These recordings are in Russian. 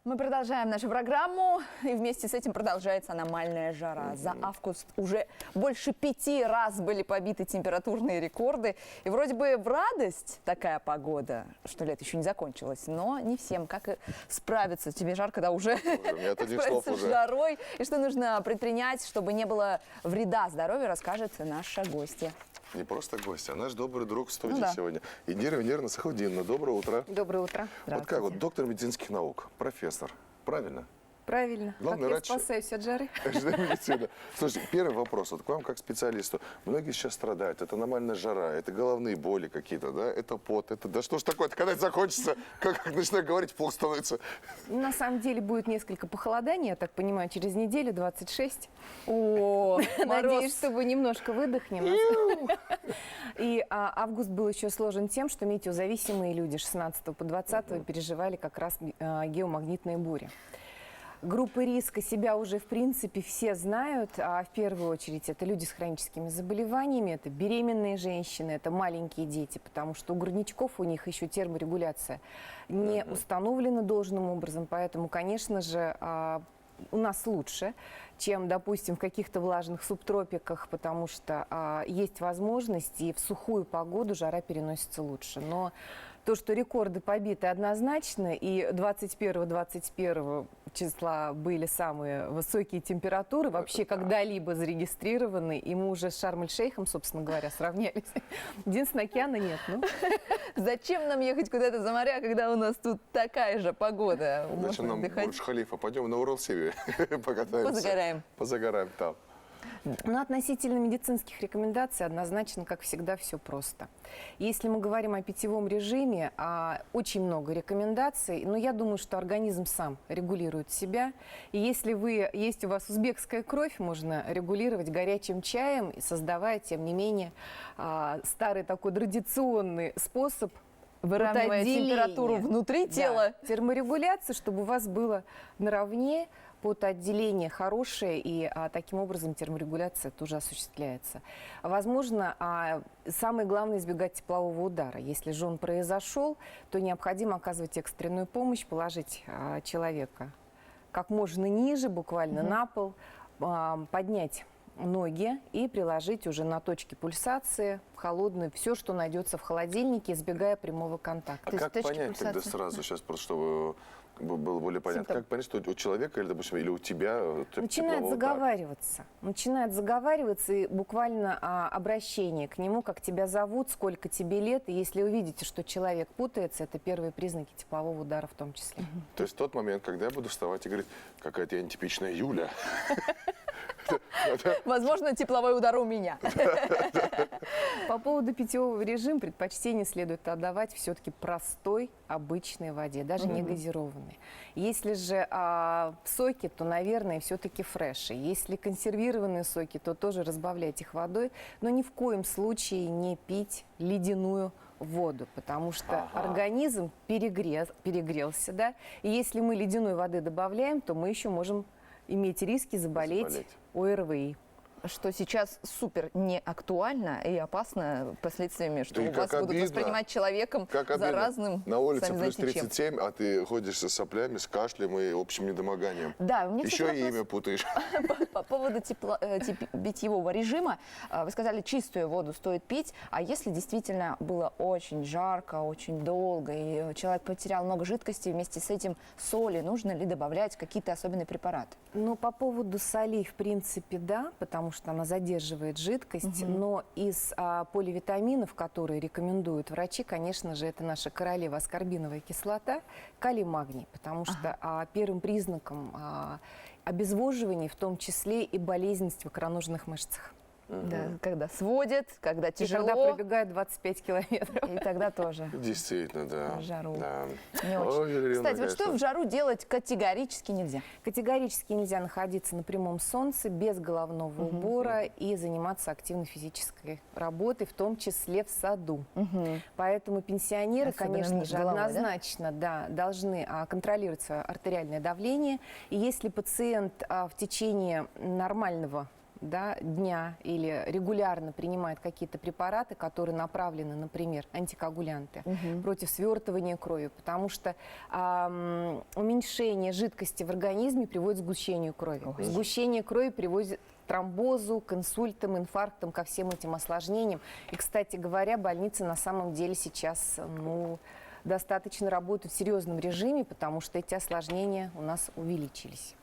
Мы продолжаем нашу программу, и вместе с этим продолжается аномальная жара. За август уже больше 5 раз были побиты температурные рекорды. И вроде бы в радость такая погода, что лето еще не закончилось, но не всем. Как и справиться? Тебе жарко, когда уже справиться с жарой. И что нужно предпринять, чтобы не было вреда здоровью, расскажет наша гостья. Не просто гость, а наш добрый друг в студии сегодня. Идира Венерна Сахаудиновна. Доброе утро. Доброе утро. Вот как вот доктор медицинских наук, профессор, правильно? Правильно. Главный как врач... я спасаюсь от жары. Медицина. Слушайте, первый вопрос вот к вам как специалисту. Многие сейчас страдают. Это аномальная жара, это головные боли какие-то, да? Это пот, это... Да что ж такое-то? Когда это закончится? Как начинаю говорить, плохо становится. На самом деле будет несколько похолоданий, я так понимаю, через неделю, 26. О, надеюсь, чтобы немножко выдохнем. И август был еще сложен тем, что метеозависимые люди 16 по 20 переживали как раз геомагнитные бури. Группы риска себя уже, в принципе, все знают. А в первую очередь это люди с хроническими заболеваниями, это беременные женщины, это маленькие дети, потому что у грудничков у них еще терморегуляция не установлена должным образом. Поэтому, конечно же, у нас лучше, чем, допустим, в каких-то влажных субтропиках, потому что есть возможность, и в сухую погоду жара переносится лучше. Но то, что рекорды побиты однозначно, и 21 числа были самые высокие температуры, вообще когда-либо зарегистрированы, и мы уже с Шарм-эль-Шейхом, собственно говоря, сравнялись. Единственное, океана нет. Ну. Зачем нам ехать куда-то за моря, когда у нас тут такая же погода? Зачем нам Бурдж-Халифа? Пойдем на Урал-Север покатаемся. Позагораем. Позагораем там. Но относительно медицинских рекомендаций однозначно, как всегда, все просто. Если мы говорим о питьевом режиме, очень много рекомендаций, но я думаю, что организм сам регулирует себя. И если есть у вас узбекская кровь, можно регулировать горячим чаем, создавая, тем не менее, старый такой традиционный способ выравнивая температуру внутри тела. Терморегуляция, чтобы у вас было наравне потоотделение хорошее, и таким образом терморегуляция тоже осуществляется. Возможно, самое главное избегать теплового удара. Если же он произошел, то необходимо оказывать экстренную помощь, положить человека как можно ниже, буквально на пол, поднять ноги и приложить уже на точке пульсации холодную все, что найдется в холодильнике, избегая прямого контакта. А как понять тогда сразу, сейчас просто чтобы было более понятно, как понять, что у человека или, допустим, или у тебя начинает заговариваться, и буквально обращение к нему, как тебя зовут, сколько тебе лет, и если увидите, что человек путается, это первые признаки теплового удара в том числе. То есть в тот момент, когда я буду вставать и говорить, какая-то я нетипичная Юля. Возможно, тепловой удар у меня. По поводу питьевого режима предпочтение следует отдавать все-таки простой, обычной воде, даже не газированной. Если же соки, то, наверное, все-таки фреши. Если консервированные соки, то тоже разбавляйте их водой, но ни в коем случае не пить ледяную воду, потому что организм перегрелся, да, и если мы ледяной воды добавляем, то мы еще можем иметь риски заболеть ОРВИ. Что сейчас супер не актуально и опасно последствиями, что да у вас будут воспринимать человеком заразным. На улице плюс 37, а ты ходишь со соплями, с кашлем и общим недомоганием. Да, у меня еще и имя путаешь. По поводу питьевого режима, вы сказали, чистую воду стоит пить, а если действительно было очень жарко, очень долго, и человек потерял много жидкости, вместе с этим соли, нужно ли добавлять какие-то особенные препараты? Ну, по поводу солей, в принципе, да, потому что она задерживает жидкость, но из поливитаминов, которые рекомендуют врачи, конечно же, это наша королева аскорбиновая кислота, калий, магний, потому что первым признаком обезвоживания, в том числе и болезненность в икроножных мышцах. Да, когда сводит, когда тяжело. И когда пробегает 25 километров. И тогда тоже. Действительно, да. В жару. Да. Не очень. Кстати, вот что в жару делать категорически нельзя? Категорически нельзя находиться на прямом солнце без головного убора и заниматься активной физической работой, в том числе в саду. Поэтому пенсионеры, особенно конечно же, головой, однозначно должны контролировать свое артериальное давление. И если пациент в течение нормального да, дня или регулярно принимает какие-то препараты, которые направлены, например, антикоагулянты, против свертывания крови, потому что уменьшение жидкости в организме приводит к сгущению крови. Сгущение крови приводит к тромбозу, к инсультам, инфарктам, ко всем этим осложнениям. И, кстати говоря, больницы на самом деле сейчас, достаточно работают в серьезном режиме, потому что эти осложнения у нас увеличились.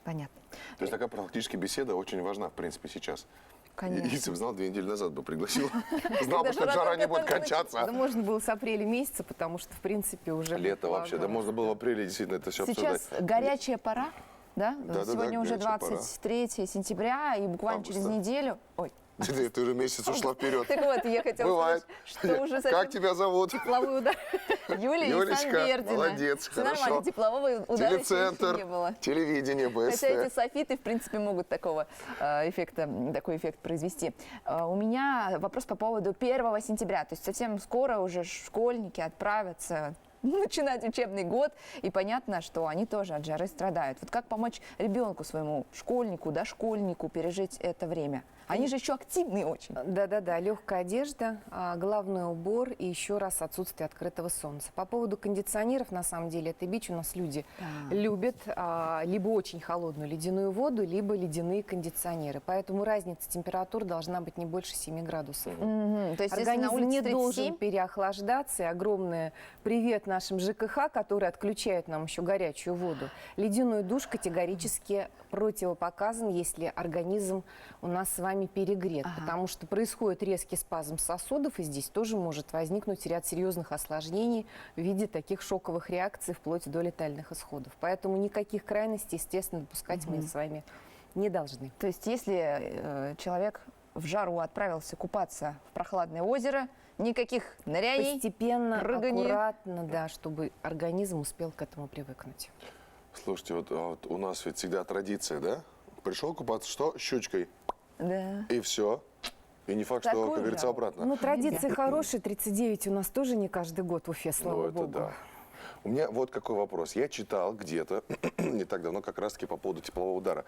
Понятно. То есть такая профилактическая беседа очень важна, в принципе, сейчас. Конечно. Если бы знал, 2 недели назад бы пригласил. Знал бы, Когда что жара жара не будет только кончаться. Да можно было с апреля месяца, потому что, в принципе, уже... Лето вообще, да предполагалось. можно было в апреле действительно это все обсуждать. Сейчас горячая пора, да? Да-да-да, Сегодня уже горячая пора. 23 сентября, и буквально через Августа. неделю... Ой, Ты уже месяц ушла вперед. так вот, я хотела Бывает. сказать, что уже совсем Как тебя зовут? тепловой удар. Юлия Юлечка, Исанбердина. молодец, Всё хорошо. нормально, теплового удара еще Телецентр, не было. телевидение, Хотя эти БСТ. софиты, в принципе, могут такой эффект произвести. У меня вопрос по поводу 1 сентября. То есть совсем скоро уже школьники отправятся начинать учебный год, и понятно, что они тоже от жары страдают. Вот как помочь ребенку своему, школьнику, дошкольнику пережить это время? Они же еще активные очень. Да-да-да, легкая одежда, головной убор и еще раз отсутствие открытого солнца. По поводу кондиционеров, на самом деле, это бич у нас люди любят либо очень холодную ледяную воду, либо ледяные кондиционеры. Поэтому разница температур должна быть не больше 7 градусов. Мгм. То есть если на Организм улице не 37, должен переохлаждаться. И огромный привет нашим ЖКХ, которые отключают нам еще горячую воду. Ледяной душ категорически противопоказан, если организм у нас с вами перегрет, потому что происходит резкий спазм сосудов, и здесь тоже может возникнуть ряд серьезных осложнений в виде таких шоковых реакций, вплоть до летальных исходов. Поэтому никаких крайностей, естественно, допускать мы с вами не должны. То есть если человек в жару отправился купаться в прохладное озеро, никаких ныряний, Постепенно, прыганий. аккуратно, да, чтобы организм успел к этому привыкнуть. Слушайте, вот у нас ведь всегда традиция, да? Пришел купаться, что? Щучкой. Да. И все. И не факт, что, Такую как говорится, жару. обратно. Ну, традиции хорошие, 39 у нас тоже не каждый год в Уфе, слава Ну, это богу. да. У меня вот какой вопрос. Я читал где-то, не так давно, как раз-таки по поводу теплового удара.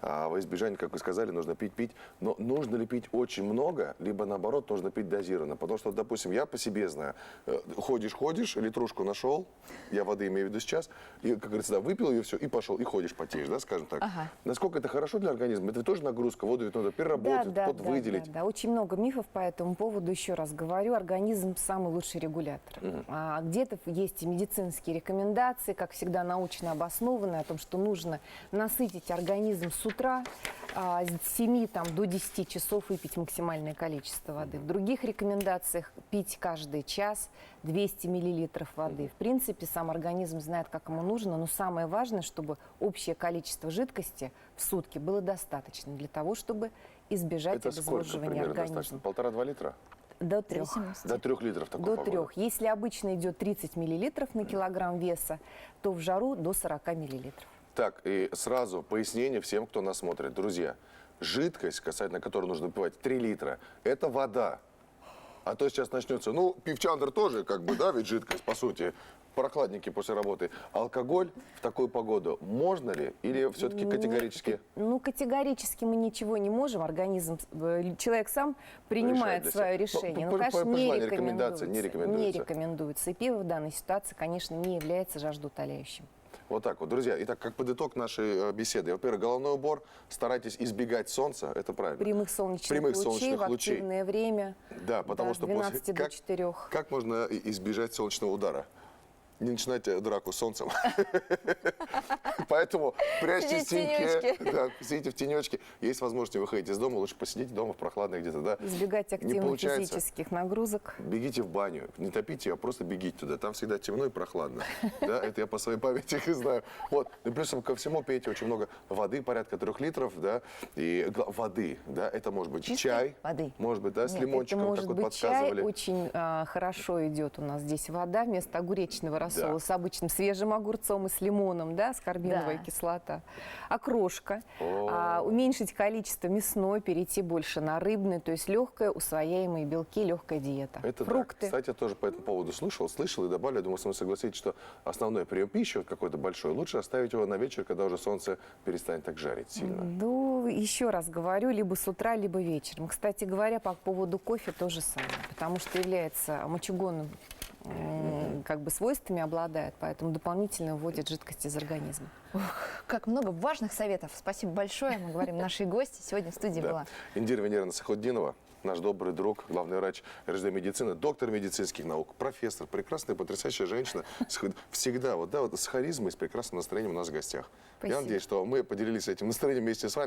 Во избежание, как вы сказали, нужно пить. Но нужно ли пить очень много, либо наоборот, нужно пить дозированно? Потому что, допустим, я по себе знаю. Ходишь, литрушку нашел, я воды имею в виду сейчас, и, как говорится, да, выпил ее все, и пошел, и ходишь, потеешь, да, скажем так. Ага. Насколько это хорошо для организма? Это тоже нагрузка, воду ведь надо переработать, выделить. Да. Очень много мифов по этому поводу. Еще раз говорю, организм самый лучший регулятор. Где-то есть и медицинские рекомендации, как всегда научно обоснованные, о том, что нужно насытить организм с утра, с 7 до 10 часов выпить максимальное количество воды. В других рекомендациях пить каждый час 200 миллилитров воды. В принципе, сам организм знает, как ему нужно, но самое важное, чтобы общее количество жидкости в сутки было достаточно для того, чтобы избежать Это сколько обезвоживания примерно достаточно? организма. 1,5-2 литра? До 3. До 3 литров такой До 3. Если обычно идет 30 миллилитров на килограмм веса, то в жару до 40 миллилитров. Так, и сразу пояснение всем, кто нас смотрит. Друзья, жидкость, касательно которой нужно выпивать 3 литра, это вода. А то сейчас начнется, пивчандр тоже, да, ведь жидкость, по сути, прохладники после работы. Алкоголь в такую погоду можно ли или все-таки категорически? Категорически мы ничего не можем. Организм, человек сам принимает Решает для свое себя. решение. По Конечно, не желанию рекомендуется. не рекомендуется. Не рекомендуется. И пиво в данной ситуации, конечно, не является жаждоутоляющим. Вот так вот, друзья. Итак, как под итог нашей беседы. Во-первых, головной убор. Старайтесь избегать солнца, это правильно. Прямых солнечных Прямых лучей солнечных в лучей. активное время. Да, потому что с 12 до 4. как можно избежать солнечного удара? Не начинайте драку с солнцем. Поэтому прячьтесь в Сидите в теньке. тенечке. Да, сидите в тенечке. Есть возможность выходить из дома, лучше посидите дома в прохладной где-то, да. Избегать Не активных получается. физических нагрузок. Бегите в баню. Не топите, а просто бегите туда. Там всегда темно и прохладно. Да, это я по своей памяти знаю. Вот. И плюсом ко всему пейте очень много воды, порядка 3 литров, да. И воды, да, это может быть Чистой чай. воды. Может быть, да, с Нет, лимончиком, это как может вот быть чай, подсказывали. очень хорошо идет у нас здесь вода вместо огуречного рассола Да. с обычным свежим огурцом и с лимоном, да, аскорбиновая Да. кислота. Окрошка. О. Уменьшить количество мясной, перейти больше на рыбный, то есть легкое, усвояемые белки, легкая диета. Это Фрукты. да. Кстати, я тоже по этому поводу слышал и добавлю, я думаю, со мной согласитесь, что основной прием пищи, вот какой-то большой, лучше оставить его на вечер, когда уже солнце перестанет так жарить сильно. Ну, еще раз говорю, либо с утра, либо вечером. Кстати говоря, по поводу кофе то же самое, потому что является мочегонным, как бы свойствами обладает, поэтому дополнительно вводит жидкость из организма. Как много важных советов. Спасибо большое. Мы говорим нашей гости. Сегодня в студии Да. была. Индира Венеровна Сахутдинова, наш добрый друг, главный врач РЖД медицины, доктор медицинских наук, профессор, прекрасная, потрясающая женщина. Всегда вот с харизмой, с прекрасным настроением у нас в гостях. Спасибо. Я надеюсь, что мы поделились этим настроением вместе с вами.